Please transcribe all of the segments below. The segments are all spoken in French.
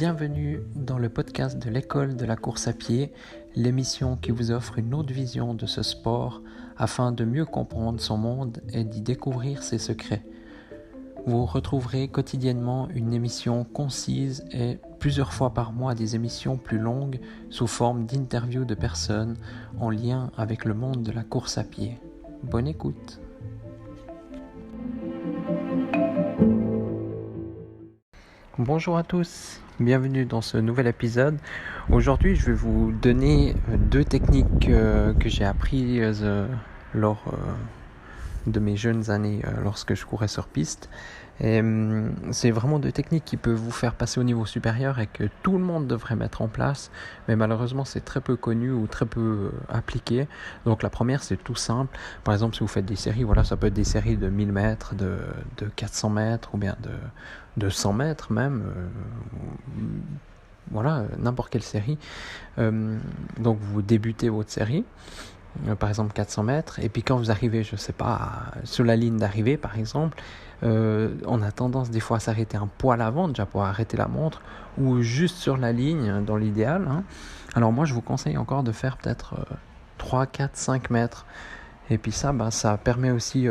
Bienvenue dans le podcast de l'école de la course à pied, l'émission qui vous offre une autre vision de ce sport afin de mieux comprendre son monde et d'y découvrir ses secrets. Vous retrouverez quotidiennement une émission concise et plusieurs fois par mois des émissions plus longues sous forme d'interviews de personnes en lien avec le monde de la course à pied. Bonne écoute! Bonjour à tous, bienvenue dans ce nouvel épisode. Aujourd'hui, je vais vous donner deux techniques que j'ai apprises lors de mes jeunes années lorsque je courais sur piste. Et c'est vraiment deux techniques qui peuvent vous faire passer au niveau supérieur et que tout le monde devrait mettre en place, mais malheureusement c'est très peu connu ou très peu appliqué. Donc la première, c'est tout simple. Par exemple, si vous faites des séries, ça peut être des séries de 1000 mètres, de 400 mètres ou bien de 100 mètres même, n'importe quelle série. Donc vous débutez votre série, par exemple 400 mètres, et puis quand vous arrivez, sur la ligne d'arrivée par exemple, on a tendance des fois à s'arrêter un poil avant déjà pour arrêter la montre, ou juste sur la ligne dans l'idéal. Alors moi je vous conseille encore de faire peut-être 3, 4, 5 mètres, et puis ça permet aussi...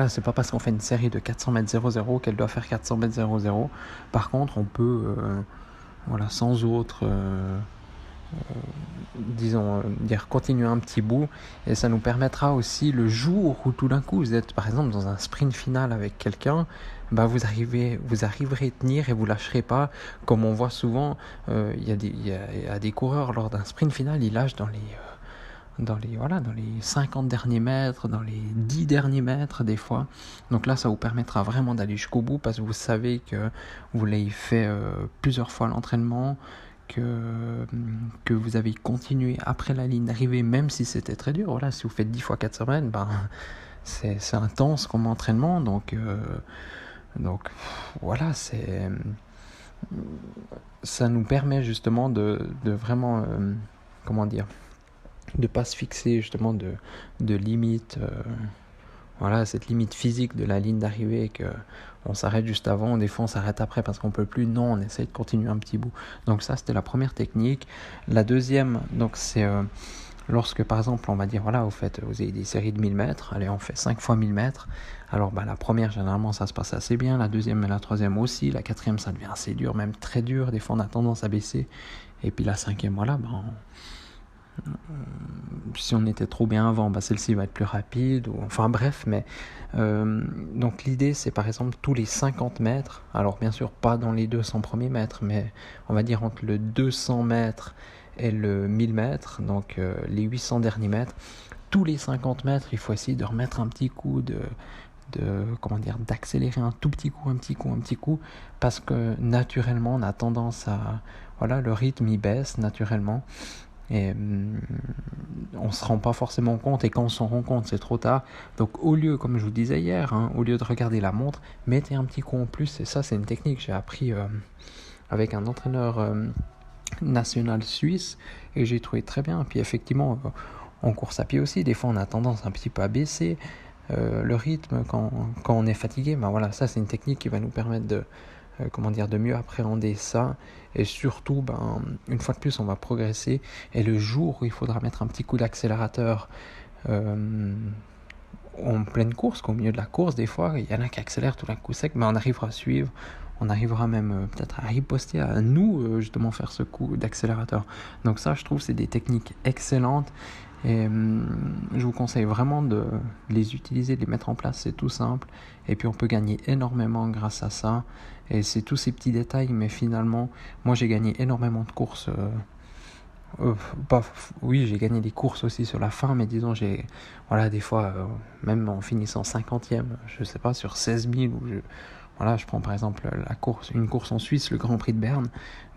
c'est pas parce qu'on fait une série de 400 mètres 0-0 qu'elle doit faire 400 mètres 0-0. Par contre, on peut, sans autre, continuer un petit bout. Et ça nous permettra aussi, le jour où tout d'un coup, vous êtes par exemple dans un sprint final avec quelqu'un, vous arriverez à tenir et vous lâcherez pas. Comme on voit souvent, il y a des coureurs lors d'un sprint final, ils lâchent dans les 50 derniers mètres, dans les 10 derniers mètres des fois. Donc là, ça vous permettra vraiment d'aller jusqu'au bout parce que vous savez que vous l'avez fait plusieurs fois l'entraînement, que vous avez continué après la ligne d'arrivée, même si c'était très dur. Si vous faites 10 fois 400 mètres, c'est intense comme entraînement. Donc ça nous permet justement de vraiment, de pas se fixer justement de limite, cette limite physique de la ligne d'arrivée, que on s'arrête juste avant, des fois on s'arrête après parce qu'on peut plus. Non, on essaie de continuer un petit bout. Donc ça, c'était la première technique. La deuxième, donc c'est lorsque par exemple on va dire vous avez des séries de 1000 mètres, allez, on fait 5 fois 1000 mètres. Alors la première, généralement ça se passe assez bien, la deuxième et la troisième aussi, la quatrième ça devient assez dur, même très dur, des fois on a tendance à baisser, et puis la cinquième, si on était trop bien avant, celle-ci va être plus rapide, donc l'idée, c'est par exemple tous les 50 mètres, alors bien sûr pas dans les 200 premiers mètres, mais on va dire entre le 200 mètres et le 1000 mètres, donc les 800 derniers mètres, tous les 50 mètres, il faut essayer de remettre un petit coup d'accélérer un tout petit coup, parce que naturellement on a tendance le rythme il baisse naturellement. Et on ne se rend pas forcément compte, et quand on s'en rend compte, c'est trop tard. Donc au lieu, comme je vous disais hier, au lieu de regarder la montre, mettez un petit coup en plus. Et ça, c'est une technique que j'ai appris avec un entraîneur national suisse, et j'ai trouvé très bien. Puis effectivement, en course à pied aussi, des fois on a tendance un petit peu à baisser le rythme quand on est fatigué. Ça, c'est une technique qui va nous permettre de mieux appréhender ça, et surtout une fois de plus on va progresser, et le jour où il faudra mettre un petit coup d'accélérateur en pleine course, qu'au milieu de la course des fois il y en a qui accélèrent tout d'un coup sec, mais on arrivera à suivre, on arrivera même peut-être à riposter, à nous justement faire ce coup d'accélérateur. Donc ça, je trouve, c'est des techniques excellentes, et je vous conseille vraiment de les utiliser, de les mettre en place. C'est tout simple, et puis on peut gagner énormément grâce à ça, et c'est tous ces petits détails, mais finalement moi j'ai gagné énormément de courses, j'ai gagné des courses aussi sur la fin, mais disons des fois même en finissant 50e, je sais pas, sur 16 000, je prends par exemple une course en Suisse, le Grand Prix de Berne,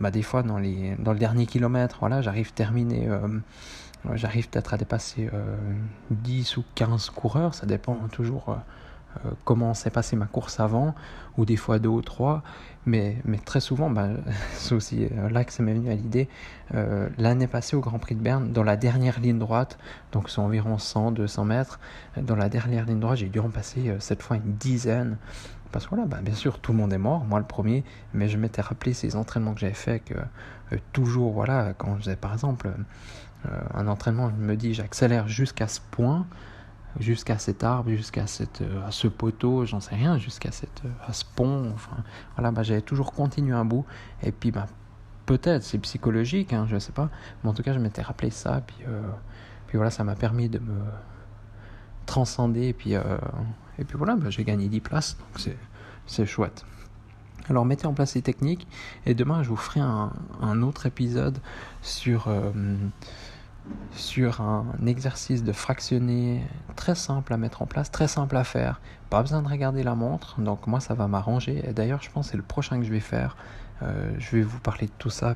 des fois dans le dernier kilomètre, j'arrive peut-être à dépasser 10 ou 15 coureurs, ça dépend toujours comment s'est passée ma course avant, ou des fois 2 ou 3, mais très souvent, c'est aussi là que ça m'est venu à l'idée, l'année passée au Grand Prix de Berne, dans la dernière ligne droite, donc c'est environ 100-200 mètres, dans la dernière ligne droite, j'ai dû en passer cette fois une dizaine, parce que voilà, bien sûr, tout le monde est mort, moi le premier, mais je m'étais rappelé ces entraînements que j'avais fait, que toujours, voilà, quand je faisais par exemple un entraînement, je me dis j'accélère jusqu'à ce point, jusqu'à cet arbre, jusqu'à à ce poteau, j'en sais rien, à ce pont, enfin voilà, j'avais toujours continué un bout, et puis peut-être c'est psychologique, je sais pas, mais en tout cas je m'étais rappelé ça, puis voilà, ça m'a permis de me transcender, et puis voilà, j'ai gagné 10 places, donc c'est chouette. Alors mettez en place ces techniques, et demain je vous ferai un autre épisode sur un exercice de fractionner très simple à mettre en place, très simple à faire, pas besoin de regarder la montre, donc moi ça va m'arranger, et d'ailleurs je pense que c'est le prochain que je vais faire, je vais vous parler de tout ça,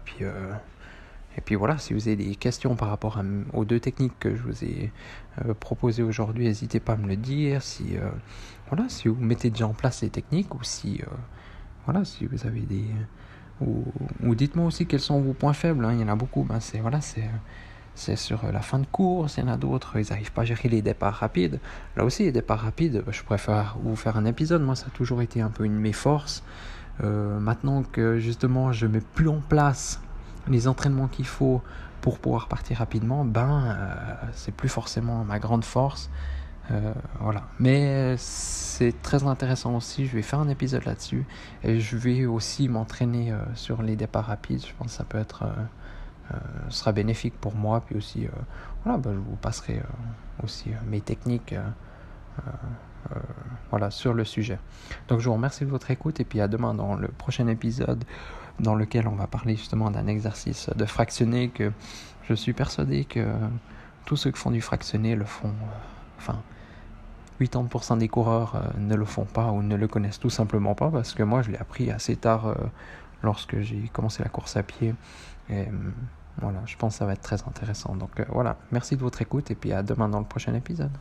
et puis voilà, si vous avez des questions par rapport aux 2 techniques que je vous ai proposées aujourd'hui, n'hésitez pas à me le dire, si vous mettez déjà en place ces techniques, ou si vous avez ou dites-moi aussi quels sont vos points faibles, il y en a beaucoup, c'est sur la fin de course, il y en a d'autres, ils n'arrivent pas à gérer les départs rapides. Là aussi, les départs rapides, je préfère vous faire un épisode. Moi, ça a toujours été un peu une de mes forces. Maintenant que justement, je mets plus en place les entraînements qu'il faut pour pouvoir partir rapidement, c'est plus forcément ma grande force. Voilà. Mais c'est très intéressant aussi. Je vais faire un épisode là-dessus. Et je vais aussi m'entraîner sur les départs rapides. Je pense que ça peut être... sera bénéfique pour moi, puis aussi je vous passerai aussi mes techniques sur le sujet. Donc je vous remercie de votre écoute, et puis à demain dans le prochain épisode, dans lequel on va parler justement d'un exercice de fractionné, que je suis persuadé que tous ceux qui font du fractionné le font, 80% des coureurs ne le font pas, ou ne le connaissent tout simplement pas, parce que moi je l'ai appris assez tard lorsque j'ai commencé la course à pied, et voilà, je pense que ça va être très intéressant. Donc voilà, merci de votre écoute, et puis à demain dans le prochain épisode.